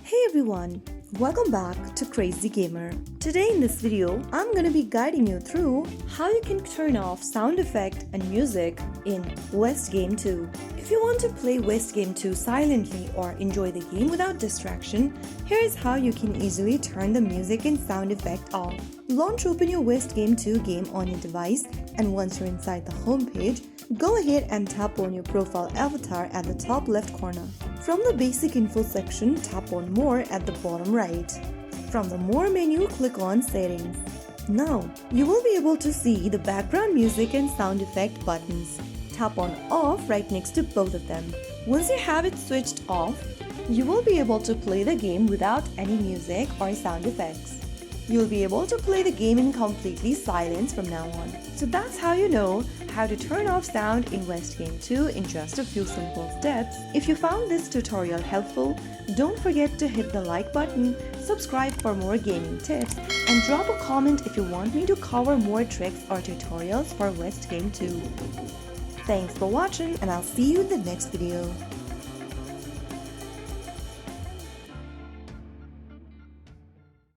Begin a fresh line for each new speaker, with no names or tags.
Hey everyone, welcome back to Crazy Gamer. Today in this video, I'm gonna be guiding you through how you can turn off sound effect and music in West Game 2. If you want to play West Game 2 silently or enjoy the game without distraction, here is how you can easily turn the music and sound effect off. Launch open your West Game 2 game on your device, and once you're inside the home page, go ahead and tap on your profile avatar at the top left corner. From the basic info section, tap on More at the bottom right. From the More menu, click on Settings. Now, you will be able to see the background music and sound effect buttons. Tap on Off right next to both of them. Once you have it switched off, you will be able to play the game without any music or sound effects. You'll be able to play the game in completely silence from now on. So that's how you know how to turn off sound in West Game 2 in just a few simple steps. If you found this tutorial helpful, don't forget to hit the like button, subscribe for more gaming tips, and drop a comment if you want me to cover more tricks or tutorials for West Game 2. Thanks for watching, and I'll see you in the next video.